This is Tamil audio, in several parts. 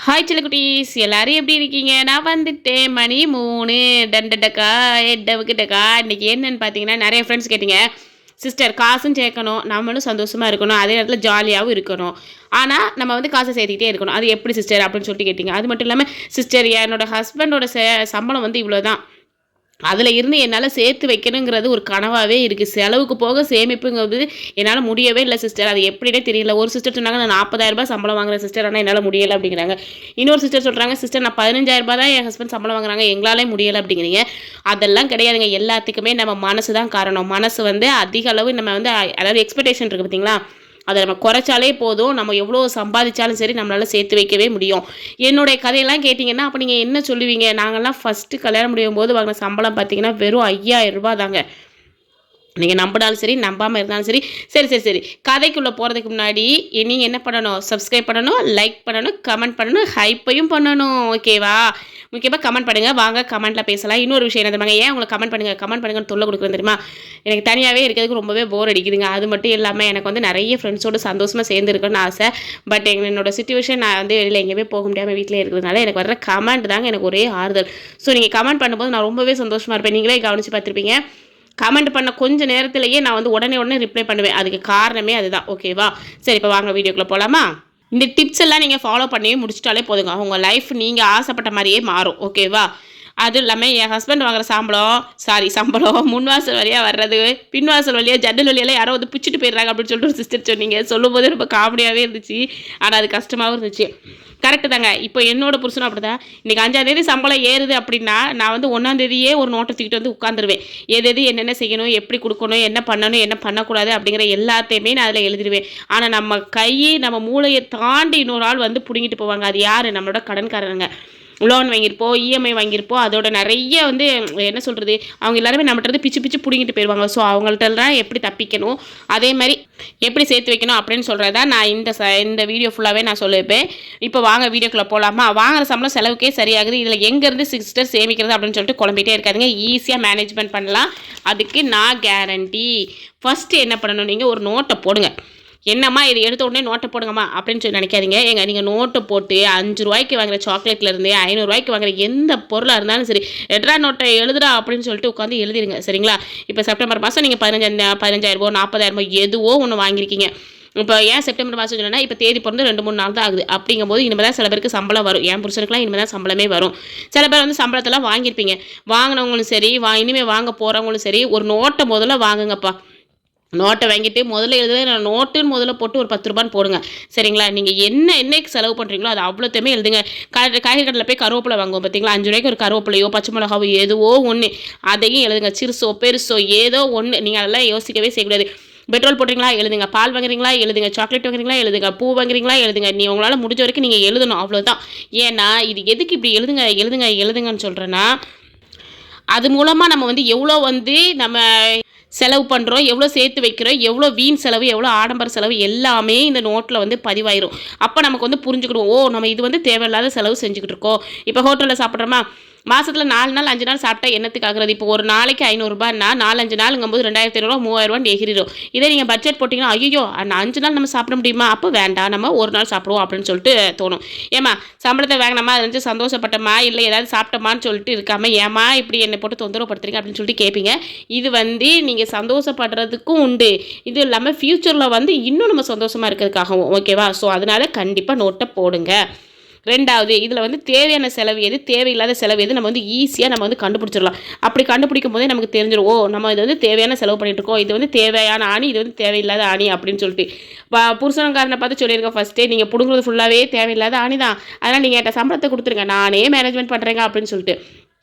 ஹாய் சிலக்குட்டீஸ், எல்லாரும் எப்படி இருக்கீங்க? நான் வந்துட்டேன். மணி 3 டண்டடக்கா எட்டவுக்கிட்டக்கா. இன்றைக்கி என்னென்னு பார்த்தீங்கன்னா, நிறைய ஃப்ரெண்ட்ஸ் கேட்டிங்க, சிஸ்டர் காசும் சேர்க்கணும், நம்மளும் சந்தோஷமாக இருக்கணும், அதே நேரத்தில் ஜாலியாகவும் இருக்கணும். ஆனால் நம்ம வந்து காசை சேர்த்துக்கிட்டே இருக்கணும். அது எப்படி சிஸ்டர் அப்படின்னு சொல்லிட்டு கேட்டிங்க. அது மட்டும் இல்லாமல் சிஸ்டர் என்னோட ஹஸ்பண்டோட சம்பளம் வந்து இவ்வளோ தான், அதில் இருந்து என்னால் சேர்த்து வைக்கணுங்கிறது ஒரு கனவாகவே இருக்குது. செலவுக்கு போக சேமிப்புங்கிறது என்னால் முடியவே இல்லை சிஸ்டர். அது எப்படினே தெரியல. ஒரு சிஸ்டர் சொன்னாங்க, நான் 40,000 சம்பளம் வாங்குறேன் சிஸ்டர், ஆனால் என்னால் முடியலை அப்படிங்கிறாங்க. இன்னொரு சிஸ்டர் சொல்கிறாங்க, சிஸ்டர் நான் 15,000 தான் என் ஹஸ்பண்ட் சம்பளம் வாங்குறாங்க, எங்களாலே முடியலை அப்படிங்கிறீங்க. அதெல்லாம் கிடையாதுங்க. எல்லாத்துக்குமே நம்ம மனசு தான் காரணம். மனசு வந்து அதிக அளவு நம்ம வந்து அதாவது எக்ஸ்பெக்டேஷன் இருக்குது பார்த்தீங்களா, அதை நம்ம குறைச்சாலே போதும். நம்ம எவ்வளோ சம்பாதிச்சாலும் சரி நம்மளால் சேர்த்து வைக்கவே முடியும். என்னுடைய கதையெல்லாம் கேட்டிங்கன்னா அப்போ நீங்கள் என்ன சொல்லுவீங்க? நாங்கள்லாம் ஃபஸ்ட்டு கல்யாணம் முடியும் போது வாங்கின சம்பளம் பார்த்தீங்கன்னா வெறும் 5,000 தாங்க. நீங்கள் நம்பினாலும் சரி, நம்பாமல் இருந்தாலும் சரி. சரி சரி சரி கதைக்குள்ளே போகிறதுக்கு முன்னாடி நீங்கள் என்ன பண்ணணும்? சப்ஸ்கிரைப் பண்ணணும், லைக் பண்ணணும், கமெண்ட் பண்ணணும், ஹைப்பையும் பண்ணணும். ஓகேவா? முக்கியமாக கமெண்ட் பண்ணுங்கள். வாங்க கமெண்ட்டில் பேசலாம். இன்னொரு விஷயம் என்ன தெரியுமாங்க, ஏன் உங்களை கமெண்ட் பண்ணுங்கன்னு தொல்லை கொடுக்குறேன் தெரியுமா? எனக்கு தனியாகவே இருக்கிறதுக்கு ரொம்பவே போர் அடிக்குதுங்க. அது மட்டும் இல்லாமல் எனக்கு வந்து நிறைய ஃப்ரெண்ட்ஸோடு சந்தோஷமாக சேர்ந்து இருக்கணும்னு ஆசை. பட் என்னோட சுச்சுவேஷன், நான் வந்து வெளியில் எங்கேயுமே போக முடியாமல் வீட்டிலே இருக்கிறதுனால எனக்கு வர்ற கமெண்ட் தாங்க எனக்கு ஒரே ஆறுதல். ஸோ நீங்கள் கமெண்ட் பண்ணும்போது நான் ரொம்பவே சந்தோஷமாக இருப்பேன். நீங்களே கவனித்து பார்த்துருப்பீங்க, கமெண்ட் பண்ண கொஞ்சம் நேரத்திலேயே நான் வந்து உடனே ரிப்ளை பண்ணுவேன். அதுக்கு காரணமே அதுதான். ஓகேவா? சரி, இப்போ வாங்க வீடியோக்குள்ளே போகலாமா? இந்த டிப்ஸ் எல்லாம் நீங்கள் ஃபாலோ பண்ணி முடிச்சிட்டாலே போதுங்க, உங்கள் லைஃப் நீங்கள் ஆசைப்பட்ட மாதிரியே மாறும். ஓகேவா? அதுவும் இல்லாமல் என் ஹஸ்பண்ட் வாங்குற சம்பளம் முன்வாசல் வழியாக வர்றது, பின்வாசல் வழியாக ஜன்னல் வழியெல்லாம் யாரோ வந்து பிடிச்சிட்டு போயிடுறாங்க அப்படின்னு சொல்லிட்டு ஒரு சிஸ்டர் சொன்னீங்க. சொல்லும் போது ரொம்ப காமெடியாகவே இருந்துச்சு, ஆனால் அது கஷ்டமாகவும் இருந்துச்சு. கரெக்டு தாங்க. இப்போ என்னோட புருஷனும் அப்படி தான். இன்றைக்கி 5ஆம் தேதி சம்பளம் ஏறுது அப்படின்னா நான் வந்து 1ஆம் தேதியே ஒரு நோட்டை தூக்கிட்டு வந்து உட்காந்துருவேன். எது என்னென்ன செய்யணும், எப்படி கொடுக்கணும், என்ன பண்ணணும், என்ன பண்ணக்கூடாது அப்படிங்கிற எல்லாத்தையுமே நான் அதில் எழுதிடுவேன். ஆனால் நம்ம மூளையை தாண்டி இன்னொரு ஆள் வந்து பிடுங்கிட்டு போவாங்க. அது யார்? நம்மளோட கடன்காரங்க. லோன் வாங்கியிருப்போம், இஎம்ஐ வாங்கியிருப்போம், அதோட நிறைய வந்து என்ன சொல்கிறது, அவங்க எல்லாருமே நம்மகிட்ட பிச்சு பிடுங்கிட்டு போயிடுவாங்க. ஸோ அவங்கள்ட்டலாம் எப்படி தப்பிக்கணும், அதே மாதிரி எப்படி சேர்த்து வைக்கணும் அப்படின்னு சொல்கிறதா நான் இந்த வீடியோ ஃபுல்லாகவே நான் சொல்லியிருப்பேன். இப்போ வாங்க வீடியோக்குள்ளே போகலாமா? வாங்குற சம்பளம் செலவுக்கே சரியாகுது, இதில் எங்கேருந்து சிஸ்டர் சேமிக்கிறது அப்படின்னு சொல்லிட்டு குழம்பிட்டே இருக்காதுங்க. ஈஸியாக மேனேஜ்மெண்ட் பண்ணலாம். அதுக்கு நான் கேரண்டி. ஃபஸ்ட்டு என்ன பண்ணணும், நீங்கள் ஒரு நோட்டை போடுங்க. என்னம்மா இது எடுத்த உடனே நோட்டை போடுங்கம்மா அப்படின்னு சொல்லி நினைக்காதீங்க. நீங்கள் நோட்டை போட்டு 5 ரூபாய்க்கு வாங்குற சாக்லேட்லேருந்து 500 ரூபாய்க்கு வாங்குற எந்த பொருளாக இருந்தாலும் சரி, எட்ரா நோட்டை எழுதுடா அப்படின்னு சொல்லிட்டு உட்காந்து எழுதிடுங்க. சரிங்களா? இப்போ செப்டம்பர் மாதம் நீங்கள் 15,000 40,000 எதுவோ ஒன்று வாங்கியிருக்கீங்க. இப்போ ஏன் செப்டம்பர் மாதம் சொன்னால், இப்போ தேதி பிறந்து 2-3 நாள் தான் ஆகுது. அப்படிங்கும்போது இனிமேல் தான் சில பேருக்கு சம்பளம் வரும். என் புருஷனுக்குலாம் இனிமேல் தான் சம்பளமே வரும். சில பேர் வந்து சம்பளத்தெல்லாம் வாங்கியிருப்பீங்க. வாங்கினவங்களும் சரி, இனிமேல் வாங்க போகிறவங்களும் சரி, ஒரு நோட்டை முதல்ல வாங்குங்கப்பா. நோட்டை வாங்கிட்டு முதல்ல நோட்டுன்னு முதல்ல போட்டு ஒரு 10 ரூபான்னு போடுங்க. சரிங்களா? நீங்கள் என்னைக்கு செலவு பண்ணுறீங்களோ அது அவ்வளோத்தையுமே எழுதுங்க. காய்கறி கடையில் போய் கருவேப்பிலை வாங்குவோம் பார்த்தீங்களா, 5 ரூபாய்க்கு ஒரு கருவேப்பிலையோ பச்சை மிளகாவோ எதுவோ ஒன்று, அதையும் எழுதுங்க. சிறுசோ பெருசோ ஏதோ ஒன்று. நீங்கள் அதெல்லாம் யோசிக்கவே செய்யக்கூடாது. பெட்ரோல் போடுறீங்களா எழுதுங்க, பால் வாங்குறீங்களா எழுதுங்க, சாக்லேட் வாங்குறீங்களா எழுதுங்க, பூ வாங்குறீங்களா எழுதுங்க. உங்களால் முடிஞ்ச வரைக்கும் நீங்கள் எழுதணும். அவ்வளோதான். ஏன்னா இது எதுக்கு இப்படி எழுதுங்கன்னு சொல்கிறேன்னா, அது மூலமாக நம்ம வந்து எவ்வளோ வந்து நம்ம செலவு பண்ணுறோம், எவ்வளோ சேர்த்து வைக்கிறோம், எவ்வளோ வீண் செலவு, எவ்வளோ ஆடம்பர செலவு எல்லாமே இந்த நோட்டில் வந்து பதிவாயிரும். அப்போ நமக்கு வந்து புரிஞ்சுக்கிடுவோம், ஓ நம்ம இது வந்து தேவையில்லாத செலவு செஞ்சுக்கிட்டு இருக்கோம். இப்போ ஹோட்டலில் சாப்பிட்றோமா, மாதத்தில் 4 நாள் 5 நாள் சாப்பிட்டா என்னத்துக்கு ஆகுறது? இப்போ ஒரு நாளைக்கு 500 4-5 நாளுங்கும்போது 2,500 3,000 எகிரிடும். இதே நீங்கள் பட்ஜெட் போட்டிங்கன்னா, ஐயோ 5 நாள் நம்ம சாப்பிட முடியுமா, அப்போ வேண்டாம், நம்ம ஒரு நாள் சாப்பிடுவோம் அப்படின்னு சொல்லிட்டு தோணும். ஏமா சம்பளத்தை வாங்கினோமா, அது வந்து சந்தோஷப்பட்டமா, இல்லை ஏதாவது சாப்பிட்டோமான்னு சொல்லிட்டு இருக்காமல், ஏமா இப்படி என்னை போட்டு தொந்தரவுப்படுத்துறீங்க அப்படின்னு சொல்லிட்டு கேட்பீங்க. இது வந்து நீங்கள் சந்தோஷப்படுறதுக்கும் உண்டு, இது இல்லாமல் ஃப்யூச்சரில் வந்து இன்னும் நம்ம சந்தோஷமாக இருக்கிறதுக்காகவும். ஓகேவா? ஸோ அதனால் கண்டிப்பாக நோட்டை போடுங்க. 2வது, இதில் வந்து தேவையான செலவு எது, தேவையில்லாத செலவு எது, நம்ம வந்து ஈஸியாக நம்ம வந்து கண்டுபிடிச்சிடலாம். அப்படி கண்டுபிடிக்கும் போதே நமக்கு தெரிஞ்சிடும், ஓ நம்ம இது வந்து தேவையான செலவு பண்ணிட்டு இருக்கோம், இது வந்து தேவையான ஆணி, இது வந்து தேவையில்லாத ஆணி அப்படின்னு சொல்லிட்டு. புருஷனக்காரனை பார்த்து சொல்லியிருக்கேன் ஃபஸ்ட்டே, நீங்கள் பிடுங்குறது ஃபுல்லாகவே தேவையில்லாத ஆணி தான், அதனால் நீங்கள் என்கிட்ட சம்பளத்தை கொடுத்துருங்க, நானே மேனேஜ்மெண்ட் பண்ணுறேங்க அப்படின்னு சொல்லிட்டு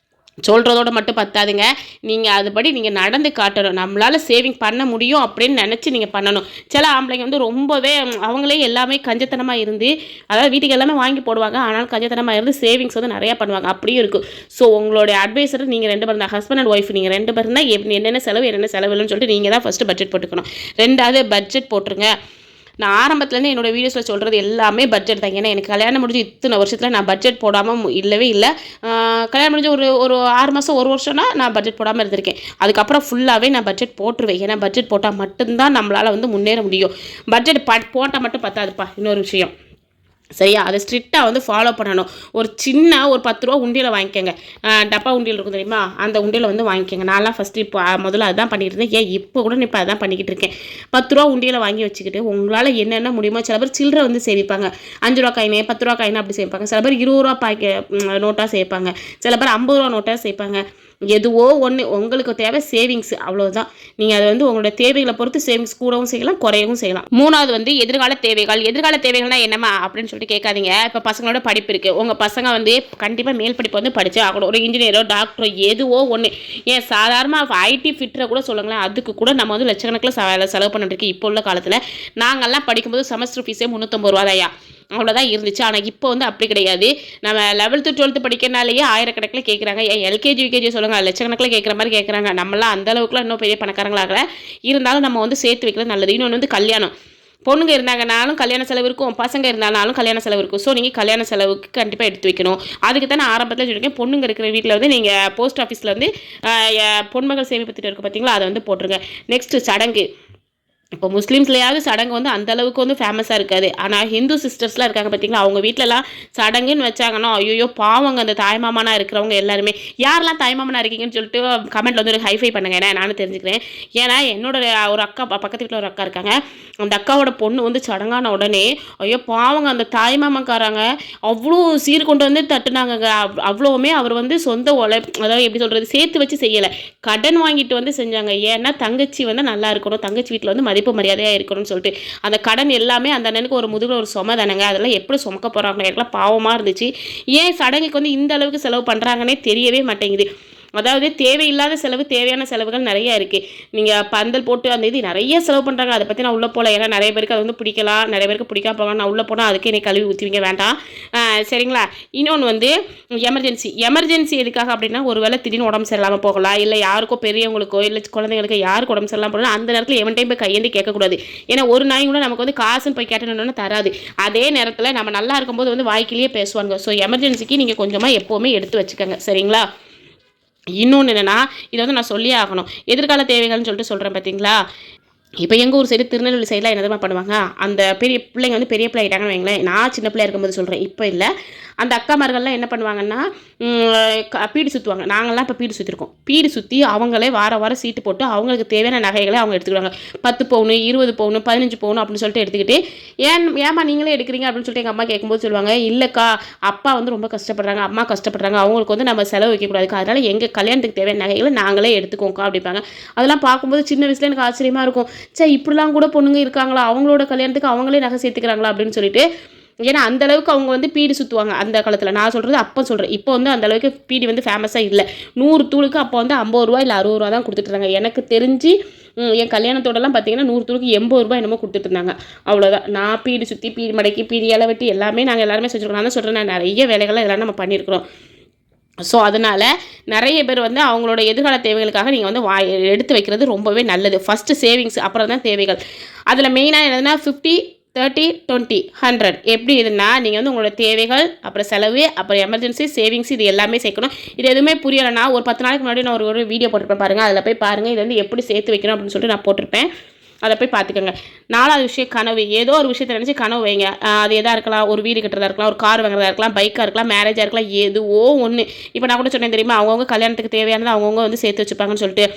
சொல்கிறதோட மட்டும் பத்தாதுங்க. நீங்கள் அதுபடி நீங்கள் நடந்து காட்டணும். நம்மளால் சேவிங் பண்ண முடியும் அப்படின்னு நினச்சி நீங்கள் பண்ணணும். சில ஆம்பளைங்க வந்து ரொம்பவே அவங்களே எல்லாமே கஞ்சத்தனமாக இருந்து, அதாவது வீட்டுக்கு எல்லாமே வாங்கி போடுவாங்க, ஆனால் கஞ்சத்தனமாக இருந்து சேவிங்ஸ் வந்து நிறையா பண்ணுவாங்க. அப்படியும் இருக்கும். ஸோ உங்களுடைய அட்வைஸர் நீங்கள் 2 பேர் தான், ஹஸ்பண்ட் அண்ட் ஒய்ஃப், நீங்கள் 2 பேர் தான் என்னென்ன செலவு இல்லைன்னு சொல்லிட்டு நீங்கள் தான் ஃபஸ்ட்டு பட்ஜெட் போட்டுக்கணும். 2வது பட்ஜெட் போட்டுருங்க. நான் ஆரம்பத்துலேருந்து என்னோடய வீடியோஸில் சொல்கிறது எல்லாமே பட்ஜெட் தான். ஏன்னா எனக்கு கல்யாணம் முடிஞ்சு இத்தனை வருஷத்தில் நான் பட்ஜெட் போடாமல் இல்லவே இல்லை. கல்யாணம் முடிஞ்சு ஒரு 6 மாதம் 1 வருஷம்னா நான் பட்ஜெட் போடாமல் இருந்திருக்கேன். அதுக்கப்புறம் ஃபுல்லாகவே நான் பட்ஜெட் போட்டுருவேன். ஏன்னா பட்ஜெட் போட்டால் மட்டும்தான் நம்மளால் வந்து முன்னேற முடியும். பட்ஜெட் போட்டால் மட்டும் பத்தாதுப்பா. இன்னொரு விஷயம், சரியா? அதை ஸ்ட்ரிக்டாக வந்து ஃபாலோ பண்ணணும். ஒரு சின்ன ஒரு 10 ரூபா உண்டியலை வாங்கிக்கோங்க. டப்பா உண்டியல் இருக்கும் தெரியுமா? அந்த உண்டியலை வந்து வாங்கிக்கோங்க. நான்லாம் ஃபஸ்ட்டு இப்போ முதல்ல அதுதான் பண்ணிட்டு இருந்தேன். ஏன் இப்போ கூட இப்போ அதான் பண்ணிக்கிட்டு இருக்கேன். 10 ரூபா உண்டியலை வாங்கி வச்சுக்கிட்டு உங்களால் என்னென்ன முடியுமோ, சில பேர் சில்லறை வந்து சேமிப்பாங்க. 5 ரூபா காயினு, 10 ரூபா காயினு அப்படி சேர்ப்பாங்க. சில பேர் 20 ரூபா நோட்டாக சேர்ப்பாங்க. சில பேர் 50 ரூபா நோட்டாக சேர்ப்பாங்க. எதுவோ ஒன்று உங்களுக்கு தேவை சேவிங்ஸ், அவ்வளோதான். நீங்கள் அதை வந்து உங்களோட தேவைகளை பொறுத்து சேவிங்ஸ் கூடவும் செய்யலாம், குறையவும் செய்யலாம். 3வது வந்து எதிர்கால தேவைகள். எதிர்கால தேவைகள்னா என்னம்மா அப்படின்னு சொல்லிட்டு கேட்காதீங்க. இப்போ பசங்களோட படிப்பு இருக்குது. உங்கள் பசங்க வந்து கண்டிப்பாக மேல் படிப்பு வந்து படித்து ஆகணும். ஒரு இன்ஜினியரோ டாக்டரோ எதுவோ ஒன்று. ஏன் சாதாரணமாக ஐடி ஃபிட்டரை கூட சொல்லுங்களேன், அதுக்கு கூட நம்ம வந்து லட்சக்கணக்கில் செலவு பண்ணிட்டு இப்போ உள்ள காலத்தில். நாங்கள்லாம் படிக்கும்போது செமஸ்டர் ஃபீஸே 350 ரூபா தான்யா, அவ்வளோதான் இருந்துச்சு. ஆனால் இப்போ வந்து அப்படி கிடையாது. நம்ம 11th 12th படிக்கிறனாலேயே ஆயிரக்கணக்கில் கேட்குறாங்க. எல்கேஜி யூகேஜி சொல்லுங்கள், லட்சக்கணக்கில் கேட்குற மாதிரி கேட்குறாங்க. நம்மளாம் அந்த அளவுக்குலாம் இன்னும் பெரிய பணக்காரங்களாகல. இருந்தாலும் நம்ம வந்து சேர்த்து வைக்கிறது நல்லது. இன்னொன்று வந்து கல்யாணம். பொண்ணுங்க இருந்தாங்கனாலும் கல்யாண செலவு இருக்கும், பசங்க இருந்தாலும் கல்யாண செலவு இருக்கும். ஸோ நீங்கள் கல்யாண செலவுக்கு கண்டிப்பாக எடுத்து வைக்கணும். அதுக்கு தான் நான் ஆரம்பத்தில் சொல்லியிருக்கேன், பொண்ணுங்க இருக்கிற வீட்டில் வந்து நீங்கள் போஸ்ட் ஆஃபீஸில் வந்து பொன்மகள் சேமிப்பு திட்டம் இருக்குது பார்த்தீங்களா, அதை வந்து போட்டுருங்க. நெக்ஸ்ட்டு சடங்கு. இப்போ முஸ்லீம்ஸ்லையாவது சடங்கு வந்து அந்த அளவுக்கு வந்து ஃபேமஸாக இருக்காது. ஆனால் ஹிந்து சிஸ்டர்ஸ்லாம் இருக்காங்க பார்த்தீங்களா, அவங்க வீட்டிலலாம் சடங்குன்னு வச்சாங்கன்னா ஐயோ பாவங்க. அந்த தாய்மாமனா இருக்கிறவங்க எல்லாருமே, யாரெல்லாம் தாய்மாமனா இருக்கீங்கன்னு சொல்லிட்டு கமெண்ட்டில் வந்து ஒரு ஹைஃபை பண்ணுங்க, ஏன்னா நானும் தெரிஞ்சுக்கிறேன். ஏன்னா என்னோட ஒரு அக்கா, பக்கத்து வீட்டில் ஒரு அக்கா இருக்காங்க. அந்த அக்காவோட பொண்ணு வந்து சடங்கான உடனே ஐயோ பாவங்க, அந்த தாய்மாமக்காராங்க அவ்வளோ சீர் கொண்டு வந்து தட்டுனாங்க. அவ்வளோவுமே அவர் வந்து சொந்த அதாவது எப்படி சொல்கிறது, சேர்த்து வச்சு செய்யலை, கடன் வாங்கிட்டு வந்து செஞ்சாங்க. ஏன்னா தங்கச்சி வந்து நல்லா இருக்கணும், தங்கச்சி வீட்டில் வந்து மதிப்பு மரியாதையாக இருக்கணும்னு சொல்லிட்டு அந்த கடன் எல்லாமே அந்த அண்ணனுக்கு ஒரு முதுகில் ஒரு சும தானங்க. அதெல்லாம் எப்படி சுமக்க போகிறாங்களோ, எனக்குலாம் பாவமாக இருந்துச்சு. ஏன் சடங்குக்கு வந்து இந்த அளவுக்கு செலவு பண்ணுறாங்கன்னே தெரியவே மாட்டேங்குது. அதாவது தேவையில்லாத செலவு, தேவையான செலவுகள் நிறைய இருக்குது. நீங்கள் பந்தல் போட்டு அந்த இது நிறைய செலவு பண்ணுறாங்க. அதை பற்றி நான் உள்ளே போகல, ஏன்னா நிறைய பேருக்கு அது வந்து பிடிக்கலாம், நிறைய பேருக்கு பிடிக்காம போகலாம். நான் உள்ளே போனால் அதுக்கு என்னை கழுவி ஊற்றுவீங்க, வேண்டாம் சரிங்களா? இன்னொன்று வந்து எமர்ஜென்சி எதுக்காக அப்படின்னா, ஒரு வேளை திடீர்னு உடம்பு சரியில்லாமல் போகலாம், இல்லை யாருக்கோ பெரியவங்களுக்கோ இல்லை குழந்தைங்களுக்கு யாருக்கு உடம்பு சரியில்லாமல் போகலாம். அந்த நேரத்தில் எவன் டைம் போய் கையேந்தி கேட்கக்கூடாது. ஏன்னா ஒரு நாய் கூட நமக்கு வந்து காசுன்னு போய் கேட்டணுன்னு தராது. அதே நேரத்தில் நம்ம நல்லா இருக்கும்போது வந்து வாய்க்கிலேயே பேசுவாங்க. ஸோ எமர்ஜென்சிக்கு நீங்கள் கொஞ்சமாக எப்போவுமே எடுத்து வச்சுக்கோங்க, சரிங்களா? இன்னொன்று என்னென்னா, இதை வந்து நான் சொல்லியே ஆகணும். எதிர்கால தேவைகள்னு சொல்லிட்டு சொல்கிறேன் பார்த்தீங்களா? இப்போ எங்கள் ஊர் சைடு திருநெல்வேலி சைடில் என்ன தான் பண்ணுவாங்க, அந்த பெரிய பிள்ளைங்க வந்து பெரிய பிள்ளை ஆகிட்டாங்கன்னு வைங்களேன். நான் சின்ன பிள்ளையா இருக்கும்போது சொல்கிறேன், இப்போ இல்லை. அந்த அக்காமார்கள்லாம் என்ன பண்ணுவாங்கன்னா, பீடி சுற்றுவாங்க. நாங்கள்லாம் இப்போ பீடி சுற்றிருக்கோம். பீடி சுற்றி அவங்களே வாரம் சீட்டு போட்டு அவங்களுக்கு தேவையான நகைகளை அவங்க எடுத்துக்கிடுவாங்க. 10 பவுனு, 20 பவுனு, 15 பவுனு அப்படின்னு சொல்லிட்டு எடுத்துக்கிட்டு, ஏமா நீங்களே எடுக்கிறீங்க அப்படின்னு சொல்லிட்டு எங்கள் அம்மா கேட்கும்போது சொல்லுவாங்க, இல்லைக்கா அப்பா வந்து ரொம்ப கஷ்டப்படுறாங்க, அம்மா கஷ்டப்படுறாங்க, அவங்களுக்கு வந்து நம்ம செலவு வைக்கக்கூடாது, அதனால் எங்கள் கல்யாணத்துக்கு தேவையான நகைகளை நாங்களே எடுத்துக்கோக்கா அப்படிப்பாங்க. அதெல்லாம் பார்க்கும்போது சின்ன வயசுல எனக்கு ஆச்சரியமாக இருக்கும். இப்படிலாம் கூட பொண்ணுங்க இருக்காங்களா, அவங்களோட கல்யாணத்துக்கு அவங்களே நகை சேர்த்துக்கிறாங்களா அப்படின்னு சொல்லிட்டு. ஏன்னா அந்த அளவுக்கு அவங்க வந்து பீடி சுற்றுவாங்க அந்த காலத்தில். நான் சொல்கிறது அப்போ சொல்கிறேன். இப்போ வந்து அந்த அளவுக்கு பீடி வந்து ஃபேமஸாக இல்லை. 100 தூளுக்கு அப்போ வந்து 50 ரூபா இல்லை 60 ரூபா தான் கொடுத்துட்ருந்தாங்க. எனக்கு தெரிஞ்சு என் கல்யாணத்தோடலாம் பார்த்தீங்கன்னா 100 தூளுக்கு 80 ரூபா என்னமோ கொடுத்துட்ருந்தாங்க. அவ்வளோதான். நான் பீடி சுற்றி, பீடி மடக்கி, பீடி இலை வெட்டி எல்லாமே நாங்கள் எல்லாருமே செஞ்சுருக்கோம். நான் தான் சொல்கிறேன், நான் நிறைய வேலைகள்லாம் இதெல்லாம் நம்ம பண்ணியிருக்கிறோம். ஸோ அதனால் நிறைய பேர் வந்து அவங்களோட எதிர்கால தேவைகளுக்காக நீங்கள் வந்து எடுத்து வைக்கிறது ரொம்பவே நல்லது. ஃபஸ்ட்டு சேவிங்ஸ், அப்புறம் தான் தேவைகள். அதில் மெயினாக என்னதுன்னா 50, 30, 20, 100 எப்படி இதுன்னா, நீங்கள் வந்து உங்களோட தேவைகள், அப்புறம் செலவு, அப்புறம் எமர்ஜென்சி, சேவிங்ஸ், இது எல்லாமே சேர்க்கணும். இது எதுவுமே புரியலைன்னா ஒரு 10 நாளைக்கு முன்னாடி நான் ஒரு வீடியோ போட்டிருப்பேன் பாருங்கள், அதில் போய் பாருங்கள். இது வந்து எப்படி சேர்த்து வைக்கணும் அப்படின்னு சொல்லிட்டு நான் போட்டிருப்பேன். அதை போய் பார்த்துக்கோங்க. 4வது விஷயம் கனவு. ஏதோ ஒரு விஷயத்தை நினச்சி கனவு வைங்க. அது எதாக இருக்கலாம், ஒரு வீடு கட்டுறதா இருக்கலாம், ஒரு கார் வாங்குறதா இருக்கலாம், பைக்காக இருக்கலாம், மேரேஜாக இருக்கலாம், எதுவோ ஒன்று. இப்போ நான் கூட சொன்னேன் தெரியுமா, அவங்கவுங்க கல்யாணத்துக்கு தேவையானது அவங்கவுங்க வந்து சேர்த்து வச்சுப்பாங்கன்னு சொல்லிட்டு.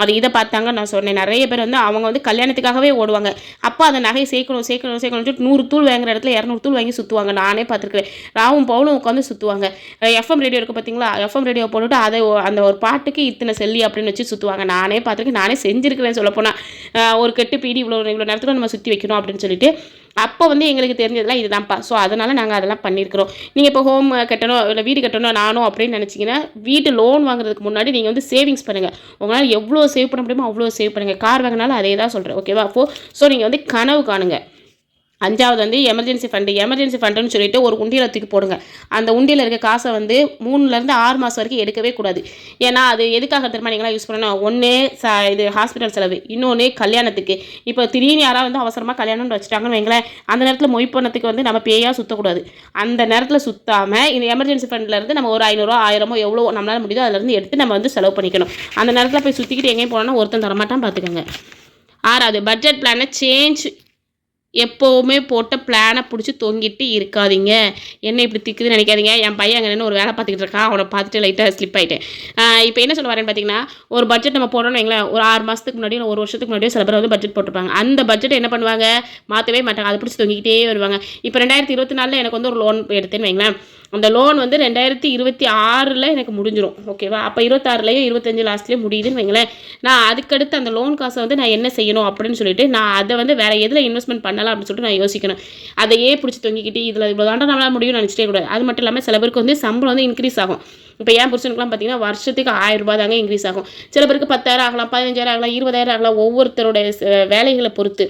அது இதை பார்த்தாங்க நான் சொன்னேன். நிறைய பேர் வந்து அவங்க வந்து கல்யாணத்துக்காகவே ஓடுவாங்க. அப்போ அந்த நகையை சேர்க்கணும் 100 தூள் வாங்குற இடத்துல 200 தூள் வாங்கி சுற்றுவாங்க. நானே பார்த்துருக்கேன். ராவும் பவுலும் உட்காந்து சுற்றுவாங்க. எஃப்எம் ரேடியோ இருக்குது பார்த்தீங்களா, எஃப்எம் ரேடியோ போட்டுவிட்டு அதை அந்த ஒரு பாட்டுக்கு இத்தனை செல்லி அப்படின்னு வச்சு சுற்றுவாங்க. நானே பார்த்துருக்கேன், நானே செஞ்சுருக்கிறேன். சொல்லப்போனால் ஒரு கெட்டு பீடி இவ்வளோ நேரத்துக்கு நம்ம சுற்றி வைக்கணும் அப்படின்னு சொல்லிட்டு. அப்போ வந்து எங்களுக்கு தெரிஞ்சதெல்லாம் இதுதான்ப்பா. ஸோ அதனால் நாங்கள் அதெல்லாம் பண்ணியிருக்கிறோம். நீங்கள் இப்போ ஹோம் கட்டணும், இல்லை வீடு கட்டணும் நானும் அப்படின்னு நினச்சிங்கன்னா, வீட்டு லோன் வாங்குறதுக்கு முன்னாடி நீங்கள் வந்து சேவிங்ஸ் பண்ணுங்கள். உங்களால் எவ்வளோ சேவ் பண்ண முடியுமோ அவ்வளோ சேவ் பண்ணுங்கள். கார் வாங்கினாலும் அதே தான் சொல்கிறேன், ஓகேவா? ஸோ நீங்கள் வந்து கனவு காணுங்க. 5வது வந்து எமர்ஜென்சி ஃபண்டுன்னு சொல்லிட்டு ஒரு உண்டியலை தூக்கி போடுங்க. அந்த உண்டியில் இருக்க காசை வந்து 3லேருந்து 6 மாதம் வரைக்கும் எடுக்கவே கூடாது. ஏன்னா அது எதுக்காக தெரியுமா நீங்களாம் யூஸ் பண்ணணும்? ஒன்று இது ஹாஸ்பிட்டல் செலவு, இன்னொன்று கல்யாணத்துக்கு. இப்போ திடீர்னு யாராவது வந்து அவசரமாக கல்யாணம்னு வச்சுட்டாங்கன்னு வைங்களேன், அந்த நேரத்தில் மொய் பண்ணத்துக்கு வந்து நம்ம பேயாக சுற்றக்கூடாது. அந்த நேரத்தில் சுற்றாமல் இந்த எமர்ஜென்சி ஃபண்ட்லேருந்து நம்ம ஒரு 500 1000 எவ்வளோ நம்மளால் முடியுதோ அதிலேருந்து எடுத்து நம்ம வந்து செலவு பண்ணிக்கணும். அந்த நேரத்தில் போய் சுற்றிக்கிட்டு எங்கேயும் போனோன்னா ஒருத்தன் தரமாட்டான், பார்த்துக்கோங்க. 6வது பட்ஜெட் பிளானை சேஞ்ச் எப்போவுமே போட்ட பிளானை பிடிச்சி தொங்கிட்டு இருக்காதீங்க. என்ன இப்படி திக்குதுன்னு நினைக்காதீங்க. என் பையன் அங்கே நின்று ஒரு வேலை பார்த்துக்கிட்டு இருக்கான். அவனை பார்த்துட்டு லைட்டாக ஸ்லிப் ஆகிட்டேன். இப்போ என்ன சொல்ல வரேன்னு பார்த்தீங்கன்னா, ஒரு பட்ஜெட் நம்ம போடணும்னு வைங்களேன், ஒரு 6 மாதத்துக்கு முன்னாடி இல்லை 1 வருஷத்துக்கு முன்னாடியே சில பேர் வந்து பட்ஜெட் போட்டிருப்பாங்க. அந்த பட்ஜெட் என்ன பண்ணுவாங்க, மாற்றவே மாட்டாங்க. அதை பிடிச்சி தொங்கிக்கிட்டே வருவாங்க. இப்போ 2024 எனக்கு வந்து ஒரு லோன் எடுத்தேன்னு வைங்களேன், அந்த லோன் வந்து 2026 எனக்கு முடிஞ்சிடும். ஓகேவா? அப்போ 26 25 லாஸ்ட்லேயே முடியுதுன்னு வைங்களேன், நான் அதுக்கடுத்து அந்த லோன் காசை வந்து நான் என்ன செய்யணும் அப்படின்னு சொல்லிட்டு நான் அதை வந்து வேறு எதில் இன்வெஸ்ட்மெண்ட் பண்ணலாம் அப்படின்னு சொல்லிட்டு நான் யோசிக்கணும். அதையே பிடிச்சி தொங்கிக்கிட்டு இதில் இவ்வளோ தாண்டா நம்மளால் முடியும்னு நினச்சிட்டே கூடாது. அது மட்டும் இல்லாமல் சில பேருக்கு வந்து சம்பளம் வந்து இன்க்ரீஸ் ஆகும். இப்போ என் புருஷனுக்குலாம் பார்த்தீங்கன்னா வருஷத்துக்கு 1000 ரூபாய் தாங்க இன்க்ரீஸ் ஆகும். சில பேருக்கு 10,000 ஆகலாம், 15,000 ஆகலாம், 20,000 ஆகலாம், ஒவ்வொருத்தருடைய வேலைகளை பொறுத்து.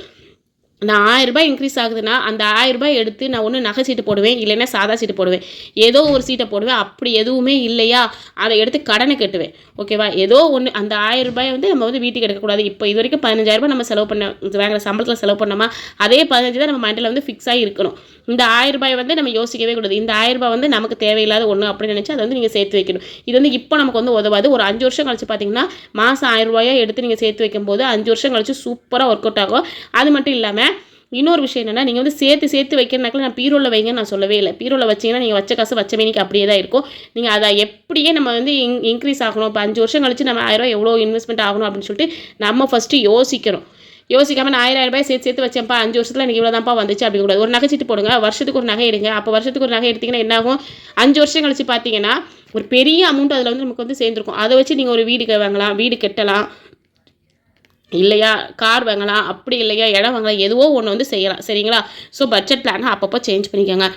நான் 1000 ரூபாய் இன்க்ரீஸ் ஆகுதுன்னா அந்த 1000 ரூபாய் எடுத்து நான் ஒன்று நகை சீட்டு போடுவேன், இல்லைன்னா சாதா சீட்டு போடுவேன். ஏதோ ஒரு சீட்டை போடுவேன். அப்படி எதுவுமே இல்லையா, அதை எடுத்து கடனை கட்டுவேன். ஓகேவா? ஏதோ ஒன்று அந்த 1000 ரூபாய் வந்து நம்ம வந்து வீட்டுக்கு எடுக்கக்கூடாது. இப்போ இது வரைக்கும் 15,000 ரூபாய் நம்ம செலவு பண்ண வாங்குற சம்பளத்தில் செலவு பண்ணோமா, அதே 15 தான் நம்ம மைண்டில் வந்து ஃபிக்ஸ் ஆகி இருக்கணும். இந்த 1000 ரூபாய் வந்து நம்ம யோசிக்கவே கூடாது. இந்த 1000 ரூபாய் வந்து நமக்கு தேவையில்லாத ஒன்று அப்படின்னு நினச்சி அதை வந்து நீங்கள் சேர்த்து வைக்கணும். இது வந்து இப்போ நமக்கு வந்து உதவாது. ஒரு 5 வருஷம் கழிச்சு பார்த்தீங்கன்னா மாதம் 1000 ரூபாயை எடுத்து நீங்கள் சேர்த்து வைக்கும்போது 5 வருஷம் கழிச்சு சூப்பராக ஒர்க் அவுட் ஆகும். அது மட்டும் இல்லாமல் இன்னொரு விஷயம் என்னென்னா, நீங்கள் வந்து சேர்த்து வைக்கிறனாக்கில் நான் பீரோவில் வைங்கன்னு நான் சொல்லவே இல்லை. பீரோவில் வச்சிங்கன்னா நீங்கள் வச்ச காசு வச்ச மேனிக்கு அப்படியே தான் இருக்கும். நீங்கள் அதை எப்படியே நம்ம வந்து இன்க்ரீஸ் ஆகணும். இப்போ 5 வருஷம் கழிச்சு நம்ம 1000 ரூபாய் எவ்வளோ இன்வெஸ்ட்மெண்ட் ஆகணும் அப்படின்னு சொல்லிட்டு நம்ம ஃபஸ்ட்டு யோசிக்கிறோம். யோசிக்காமல் நான் 1000 ரூபாய் சேர்த்து வச்சேன்ப்பா 5 வருஷத்தில் எனக்கு இவ்வளோ தான்ப்பா வந்துச்சு அப்படி கூடாது. ஒரு நகை சீட்டு போடுங்க, வருஷத்துக்கு ஒரு நகை எடுங்க. அப்போ வருஷத்துக்கு ஒரு நகை எடுத்திங்கன்னா என்ன ஆகும், 5 வருஷம் கழிச்சு பார்த்தீங்கன்னா ஒரு பெரிய அமௌண்ட் அதில் வந்து நமக்கு வந்து சேர்ந்துருக்கும். அதை வச்சு நீங்கள் ஒரு வீடு வாங்கலாம், வீடு கட்டலாம், இல்லையா கார் வாங்கலாம், அப்படி இல்லையா இடம் வாங்கலாம், எதுவோ ஒன்று வந்து செய்யலாம். சரிங்களா? ஸோ பட்ஜெட் பிளானை அப்பப்போ சேஞ்ச் பண்ணிக்கோங்க.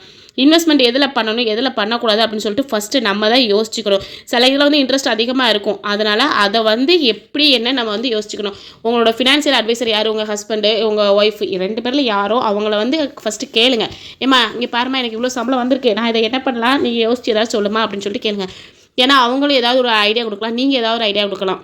இன்வெஸ்ட்மெண்ட் எதில் பண்ணணும் எதில் பண்ணக்கூடாது அப்படின்னு சொல்லிட்டு ஃபஸ்ட்டு நம்ம தான் யோசிச்சுக்கணும். சில இதில் வந்து இன்ட்ரெஸ்ட் அதிகமாக இருக்கும். அதனால் அதை வந்து எப்படி என்ன நம்ம வந்து யோசிச்சுக்கணும். உங்களோட ஃபினான்ஷியல் அட்வைசர் யார், உங்கள் ஹஸ்பண்டு உங்கள் ஒய்ஃப் 2 பேரில் யாரோ அவங்கள வந்து ஃபஸ்ட்டு கேளுங்க. ஏம்மா இங்கே பாருமா எனக்கு இவ்வளோ சம்பளம் வந்திருக்கு, நான் இதை என்ன பண்ணலாம், நீங்கள் யோசிச்சு ஏதாவது சொல்லுமா அப்படின்னு சொல்லிட்டு கேளுங்க. ஏன்னா அவங்களும் ஏதாவது ஒரு ஐடியா கொடுக்கலாம், நீங்கள் ஏதாவது ஒரு ஐடியா கொடுக்கலாம்.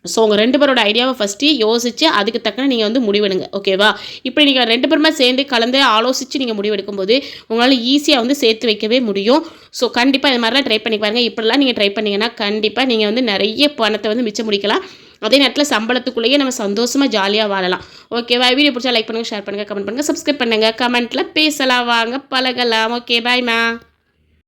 ஸோ உங்கள் 2 பேரோட ஐடியாவை ஃபஸ்ட்டு யோசித்து அதுக்கு தக்கன நீங்கள் வந்து முடிவெடுங்க. ஓகேவா? இப்படி நீங்கள் 2 பேருமே சேர்ந்து கலந்து ஆலோசித்து நீங்கள் முடிவெடுக்கும்போது உங்களால் ஈஸியாக வந்து சேர்த்து வைக்கவே முடியும். ஸோ கண்டிப்பாக இது மாதிரிலாம் ட்ரை பண்ணி பாருங்கள். இப்படிலாம் நீங்கள் ட்ரை பண்ணிங்கன்னா கண்டிப்பாக நீங்கள் வந்து நிறைய பணத்தை வந்து மிச்சம் முடிக்கலாம். அதே நேரத்தில் சம்பளத்துக்குள்ளேயே நம்ம சந்தோஷமாக ஜாலியாக வாழலாம். ஓகேவா? வீடியோ பிடிச்சா லைக் பண்ணுங்கள், ஷேர் பண்ணுங்கள், கமெண்ட் பண்ணுங்கள், சப்ஸ்கிரைப் பண்ணுங்கள், கமெண்ட்டில் பேசலாம், வாங்க பழகலாம். ஓகே, பாய்மா.